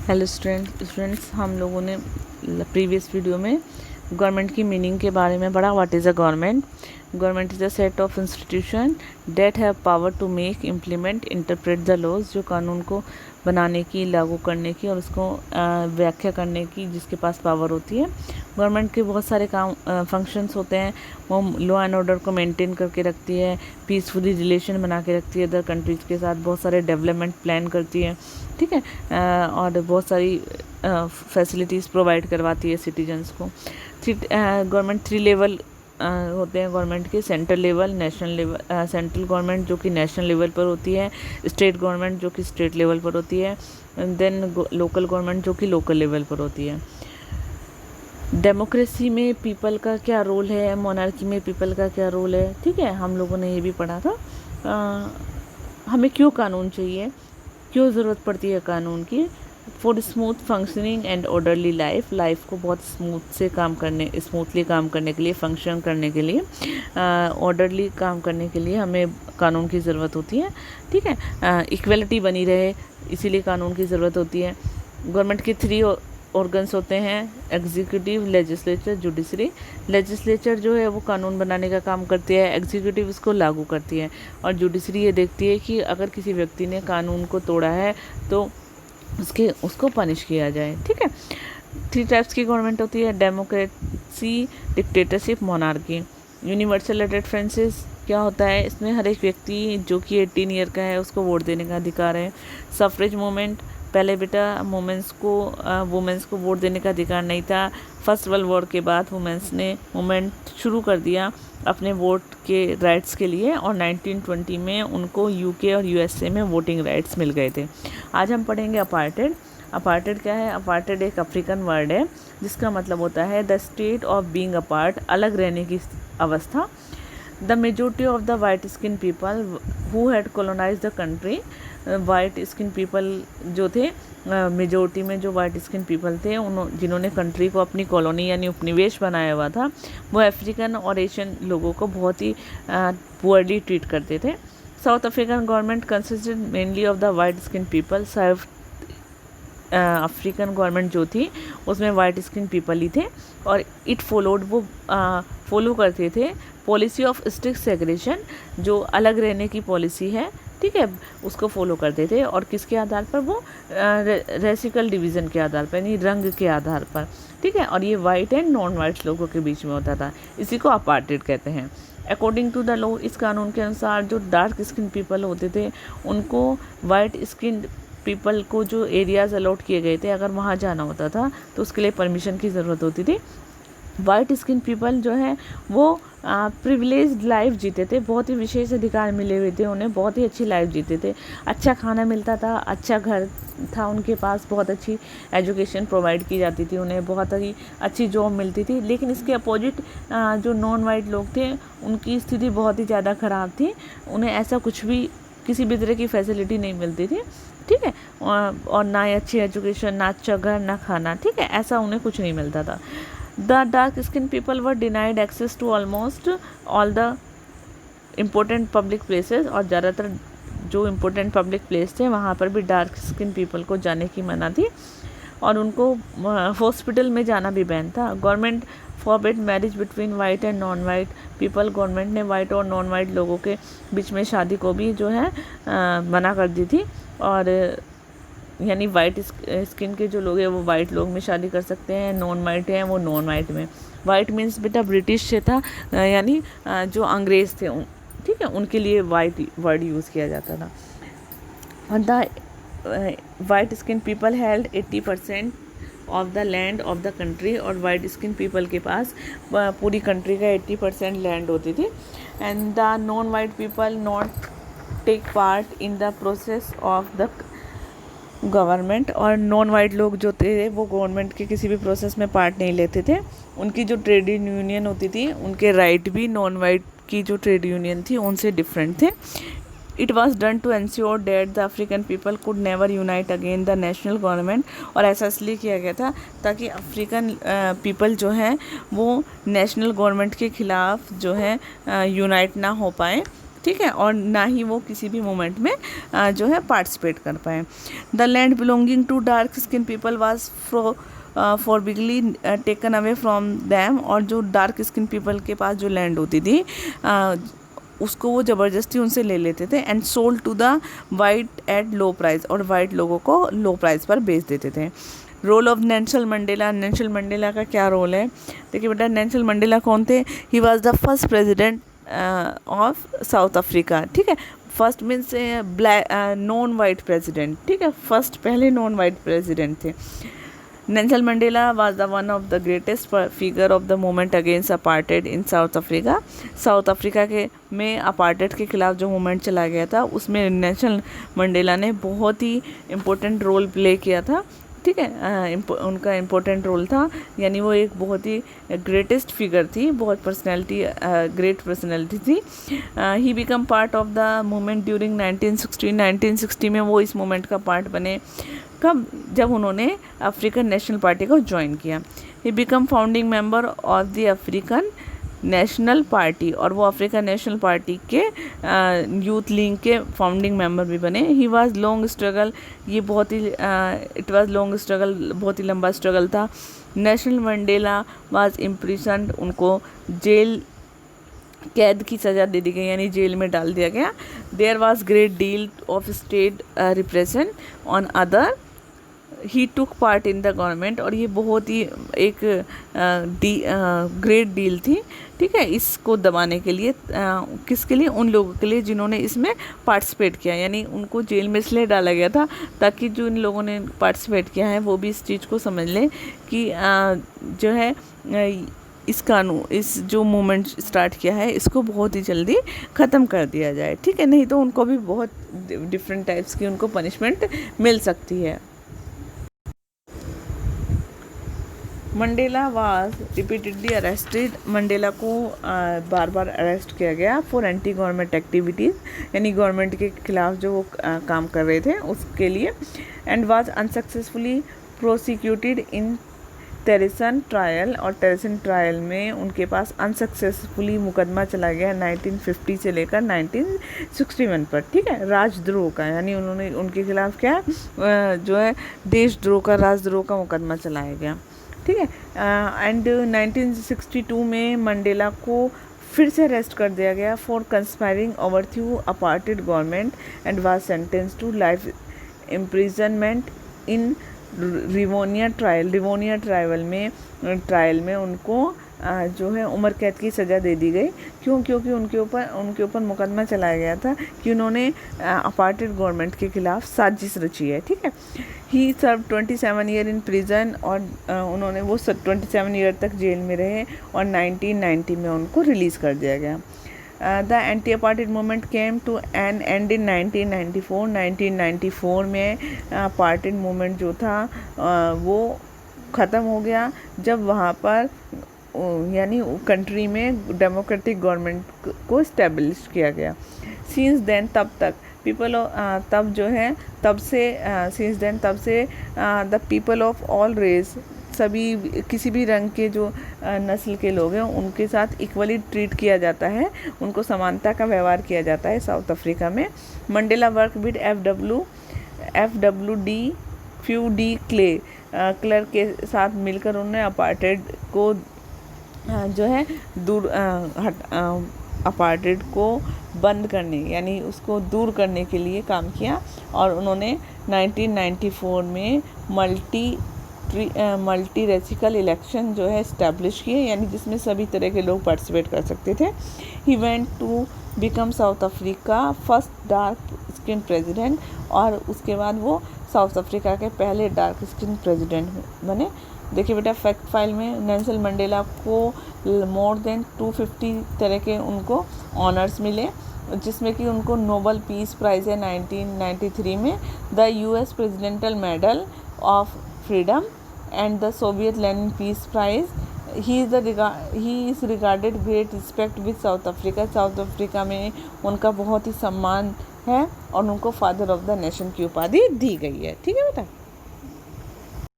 Hello students, हम लोगों ने प्रीवियस वीडियो में गवर्नमेंट की मीनिंग के बारे में पढ़ा। What is a government? Government is a set of institution that have power to make, implement, interpret the laws, जो कानून को बनाने की, लागू करने की और उसको व्याख्या करने की जिसके पास पावर होती है। गवर्नमेंट के बहुत सारे काम फंक्शंस होते हैं। वो लॉ एंड ऑर्डर को मेंटेन करके रखती है, पीसफुली रिलेशन बना के रखती है अदर कंट्रीज़ के साथ, बहुत सारे डेवलपमेंट प्लान करती है, ठीक है, और बहुत सारी फैसिलिटीज़ प्रोवाइड करवाती है सिटीजन्स को। गवर्नमेंट 3 लेवल होते हैं गवर्नमेंट के: central level, national level, central government जो कि नेशनल लेवल पर होती है, स्टेट गवर्नमेंट जो कि स्टेट लेवल पर होती है, देन लोकल गवर्नमेंट जो कि लोकल लेवल पर होती है। डेमोक्रेसी में पीपल का क्या रोल है, मोनार्की में पीपल का क्या रोल है, ठीक है, हम लोगों ने ये भी पढ़ा था। हमें क्यों कानून चाहिए, क्यों ज़रूरत पड़ती है कानून की? For smooth functioning and orderly life को बहुत स्मूथली काम करने के लिए, फंक्शन करने के लिए, ऑर्डरली काम करने के लिए हमें कानून की ज़रूरत होती है, ठीक है। इक्वलिटी बनी रहे, इसीलिए कानून की ज़रूरत होती है। गवर्नमेंट के 3 ऑर्गन्स होते हैं: एग्जीक्यूटिव, लेजिस्लेचर, जुडिशरी। लेजिस्लेचर जो है वो कानून बनाने का काम करती है, एग्जीक्यूटिव उसको लागू करती है, और जुडिशरी ये देखती है कि अगर किसी व्यक्ति ने कानून को तोड़ा है तो उसको पनिश किया जाए, ठीक है। 3 टाइप्स की गवर्नमेंट होती है: democracy, dictatorship, monarchy. Universal differences क्या होता है इसमें? हर एक व्यक्ति जो कि 18 ईयर का है उसको वोट देने का अधिकार है। सफरेज मूवमेंट, पहले बेटा वुमेंस को वोट देने का अधिकार नहीं था। फर्स्ट वर्ल्ड वॉर के बाद वुमेंस ने मूवमेंट शुरू कर दिया अपने वोट के राइट्स के लिए, और 1920 में उनको यूके और यूएसए में वोटिंग राइट्स मिल गए थे। आज हम पढ़ेंगे अपार्टेड। अपार्टेड क्या है? अपार्टेड एक अफ्रीकन वर्ड है जिसका मतलब होता है the state of being apart, अलग रहने की अवस्था। The majority of the white skin people who had colonize the country, white skin people जो थे, मेजोरिटी में जो वाइट स्किन पीपल थे जिन्होंने कंट्री को अपनी कॉलोनी यानी उपनिवेश बनाया हुआ था, वो अफ्रीकन और एशियन लोगों को बहुत ही पुअरली ट्रीट करते थे। South African government consisted mainly of the white skin people. South African government जो थी उसमें वाइट स्किन पीपल ही थे, और इट वो फॉलो करते थे पॉलिसी ऑफ स्ट्रिक्ट सेग्रेगेशन, जो अलग रहने की पॉलिसी है, ठीक है, उसको फॉलो करते थे। और किसके आधार पर? वो रेसिकल डिवीज़न के आधार पर, यानी रंग के आधार पर, ठीक है। और ये वाइट एंड नॉन वाइट लोगों के बीच में होता था, इसी को अपार्टेड कहते हैं। अकॉर्डिंग टू द लॉ, इस कानून के अनुसार जो डार्क स्किन पीपल होते थे उनको वाइट स्किन पीपल को जो एरियाज़ अलॉट किए गए थे, अगर वहाँ जाना होता था तो उसके लिए परमिशन की ज़रूरत होती थी। वाइट स्किन पीपल जो है वो प्रिविलेज्ड लाइफ जीते थे, बहुत ही विशेष अधिकार मिले हुए थे उन्हें, बहुत ही अच्छी लाइफ जीते थे। अच्छा खाना मिलता था, अच्छा घर था उनके पास, बहुत अच्छी एजुकेशन प्रोवाइड की जाती थी उन्हें, बहुत ही अच्छी जॉब मिलती थी। लेकिन इसके अपोजिट जो नॉन वाइट लोग थे उनकी स्थिति बहुत ही ज़्यादा ख़राब थी, उन्हें ऐसा कुछ भी, किसी भी तरह की फैसिलिटी नहीं मिलती थी, ठीक है, और ना ही अच्छी एजुकेशन, ना अच्छा घर, ना खाना, ठीक है, ऐसा उन्हें कुछ नहीं मिलता था। The dark skin people were denied access to almost all the important public places, और ज़्यादातर जो इम्पोर्टेंट पब्लिक प्लेस थे वहाँ पर भी डार्क स्किन पीपल को जाने की मना थी, और उनको हॉस्पिटल में जाना भी बैन था। Government forbid marriage between white and non white people, government ने वाइट और नॉन वाइट लोगों के बीच में शादी को भी जो है मना कर दी थी, और यानी वाइट स्किन के जो लोग हैं वो वाइट लोग में शादी कर सकते हैं, नॉन वाइट हैं वो नॉन वाइट में। वाइट मीन्स बेटा ब्रिटिश से था, यानी जो अंग्रेज़ थे ठीक है, उनके लिए वाइट वर्ड यूज़ किया जाता था। और the white skin people held 80% of the land of the country, और वाइट स्किन पीपल के पास पूरी कंट्री का 80% लैंड होती थी। And the non white people not take part in the process of the government, और नॉन वाइट लोग जो थे वो गवर्नमेंट के किसी भी प्रोसेस में पार्ट नहीं लेते थे। उनकी जो ट्रेड यूनियन होती थी, उनके राइट भी नॉन वाइट की जो ट्रेड यूनियन थी उनसे डिफरेंट थे। It was done to ensure that the African people could never unite again the national government, और ऐसा इसलिए किया गया था ताकि अफ्रीकन पीपल जो हैं वो नेशनल गवर्नमेंट के ख़िलाफ़ जो है यूनाइट ना हो पाए, ठीक है, और ना ही वो किसी भी मोमेंट में जो है पार्टिसिपेट कर पाए। The land belonging to dark skin people was forcibly taken away from them, और जो डार्क स्किन पीपल के पास जो लैंड होती थी उसको वो ज़बरदस्ती उनसे ले लेते थे, and sold to the white at low price, और वाइट लोगों को लो प्राइस पर बेच देते थे। Role of Nelson Mandela, Nelson Mandela का क्या रोल है? देखिए बेटा, नेल्सन मंडेला कौन थे? He was the first president of South Africa, ठीक है। First means black non white president, ठीक है, फर्स्ट पहले नॉन वाइट प्रेजिडेंट थे। Nelson Mandela was the one of the greatest figure of the movement against apartheid in South Africa. South Africa के में aparted के खिलाफ जो मूवमेंट चला गया था उसमें नेल्सन मंडेला ने बहुत ही इम्पोर्टेंट रोल प्ले किया था, ठीक है। उनका इम्पोर्टेंट रोल था, यानी वो एक बहुत ही ग्रेटेस्ट फिगर थी, बहुत पर्सनैलिटी, ग्रेट पर्सनैलिटी थी। He become part of the movement during 1960 में वो इस मूवमेंट का पार्ट बने। कब? जब उन्होंने अफ्रीकन नेशनल पार्टी को ज्वाइन किया। He become founding member of the African national party, और वो अफ्रीकन नेशनल पार्टी के यूथ लीग के फाउंडिंग मेंबर भी बने। ही वाज लॉन्ग स्ट्रगल, ये बहुत ही इट वाज लॉन्ग स्ट्रगल, बहुत ही लंबा स्ट्रगल था। नेल्सन मंडेला वाज इम्प्रिजन्ड, उनको जेल कैद की सज़ा दे दी गई, यानी जेल में डाल दिया गया। There was great deal of state repression on other, he took part in the government, और ये बहुत ही एक ग्रेट डील थी, ठीक है, इसको दबाने के लिए। किसके लिए? उन लोगों के लिए जिन्होंने इसमें पार्टिसिपेट किया, यानी उनको जेल में इसलिए डाला गया था ताकि जो इन लोगों ने पार्टिसिपेट किया है वो भी इस चीज़ को समझ लें कि जो है इस कानून, इस जो मूवमेंट स्टार्ट किया है इसको बहुत ही जल्दी ख़त्म कर दिया जाए, ठीक है, नहीं तो उनको भी बहुत डिफरेंट टाइप्स की उनको पनिशमेंट मिल सकती है। Mandela was repeatedly arrested, Mandela को बार बार अरेस्ट किया गया फॉर एंटी गवर्नमेंट एक्टिविटीज़, यानी गवर्नमेंट के खिलाफ जो वो काम कर रहे थे उसके लिए, and was unsuccessfully prosecuted in Tennyson trial, और टेरिसन ट्रायल में उनके पास अनसक्सेसफुली मुकदमा चला गया 1950 से लेकर 1961 पर, ठीक है, राजद्रोह का, यानी उन्होंने उनके खिलाफ क्या जो है देशद्रोह का, राजद्रोह का मुकदमा चलाया गया, ठीक है। एंड 1962 में मंडेला को फिर से अरेस्ट कर दिया गया for conspiring overthrow apartheid government, and was sentence to life imprisonment in Rivonia trial. Rivonia trial में उनको जो है उम्र कैद की सज़ा दे दी गई। क्यों? क्योंकि उनके ऊपर मुकदमा चलाया गया था कि उन्होंने अपार्टेड गवर्नमेंट के खिलाफ साजिश रची है, ठीक है। ही सर्व 27 ईयर इन प्रिजन, और उन्होंने वो 27 ईयर तक जेल में रहे, और 1990 में उनको रिलीज़ कर दिया गया। The anti apartheid movement came to an end in 1994 में अपार्टेड मूवमेंट जो था वो ख़त्म हो गया जब वहाँ पर यानी कंट्री में डेमोक्रेटिक गवर्नमेंट को इस्टेब्लिश किया गया। सिंस देन तब तक पीपल तब जो है तब से the people of all race, सभी किसी भी रंग के जो नस्ल के लोग हैं उनके साथ इक्वली ट्रीट किया जाता है, उनको समानता का व्यवहार किया जाता है साउथ अफ्रीका में। Mandela work with FWD few de Klerk के साथ मिलकर उन्होंने अपार्टेड को जो है अपार्टेड को बंद करने, यानी उसको दूर करने के लिए काम किया, और उन्होंने 1994 में मल्टी रेसिकल इलेक्शन जो है इस्टेब्लिश किए, यानी जिसमें सभी तरह के लोग पार्टिसिपेट कर सकते थे। He went to become South Africa first dark skin president, और उसके बाद वो साउथ अफ्रीका के पहले डार्क स्किन प्रेसिडेंट बने। देखिए बेटा, फैक्ट फाइल में नेल्सन मंडेला को मोर देन 250 तरह के उनको ऑनर्स मिले, जिसमें कि उनको नोबल पीस प्राइज़ है 1993 में, the US presidential medal of freedom and the Soviet Lenin peace prize. He is regarded great respect with south Africa, South Africa में उनका बहुत ही सम्मान है, और उनको फादर ऑफ द नेशन की उपाधि दी गई है, ठीक है बेटा।